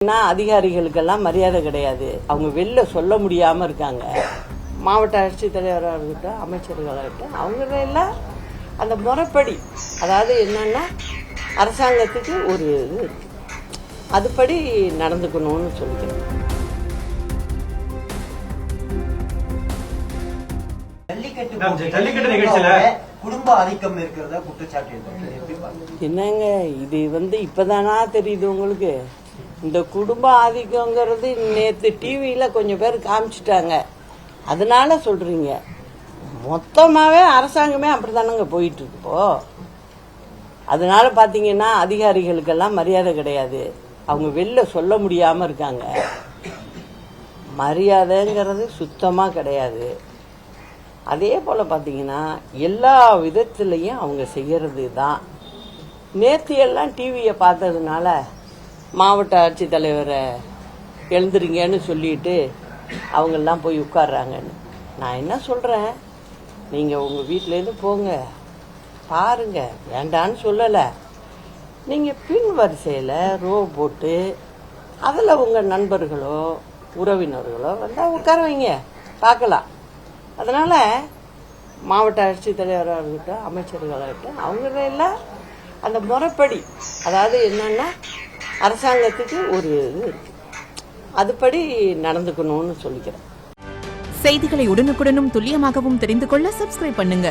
அதிகாரிகளுக்கெல்லாம் மரியாதை கிடையாது. அவங்க வெளில சொல்ல முடியாம இருக்காங்க. மாவட்ட ஆட்சித்தலைவராக இருக்கட்டும், அமைச்சர்களாகட்டும், அவங்க எல்லாம் அந்த முறைப்படி, அதாவது என்னன்னா அரசாங்கத்துக்கு ஒரு இது இருக்கு, அதுபடி நடந்துக்கணும்னு சொல்லிக்கிறேன். ஜல்லிக்கட்டு நிகழ்ச்சியில குடும்ப ஆதிக்கம் இருக்கிறத குற்றச்சாட்டு என்னங்க இது இப்பதானா தெரியுது உங்களுக்கு? இந்த குடும்ப ஆதிக்கங்கிறது நேற்று டிவியில கொஞ்சம் பேர் காமிச்சிட்டாங்க, அதனால சொல்றீங்க. மொத்தமாவே அரசாங்கமே அப்படித்தானங்க போயிட்டு இருக்கு இப்போ. அதனால பாத்தீங்கன்னா அதிகாரிகளுக்கெல்லாம் மரியாதை கிடையாது. அவங்க வெளில சொல்ல முடியாம இருக்காங்க. மரியாதைங்கிறது சுத்தமா கிடையாது. அதே போல பாத்தீங்கன்னா எல்லா விதத்திலையும் அவங்க செய்யறது தான். நேற்று எல்லாம் டிவியை பார்த்ததுனால மாவட்ட ஆட்சித்தலைவரை எழுந்துருங்கன்னு சொல்லிட்டு அவங்கெல்லாம் போய் உட்கார்றாங்கன்னு. நான் என்ன சொல்றேன், நீங்க உங்க வீட்டிலேருந்து போங்க, பாருங்க, வேண்டான்னு சொல்லலை. நீங்க பின் வரிசையில் ரோ போட்டு அதில் உங்க நண்பர்களோ உறவினர்களோ வந்தா உட்கார வைங்க, பார்க்கலாம். அதனால மாவட்ட ஆட்சித்தலைவராக இருக்கட்டும், அமைச்சர்களாகட்டும், அவங்க எல்லாம் அந்த முறைப்படி, அதாவது என்னன்னா அரசாங்கத்துக்கு ஒரு இது இருக்கு, அதுபடி நடந்துக்கணும்னு சொல்லிக்கிறேன். செய்திகளை உடனுக்குடனும் துல்லியமாகவும் தெரிந்து கொள்ள சப்ஸ்கிரைப் பண்ணுங்க.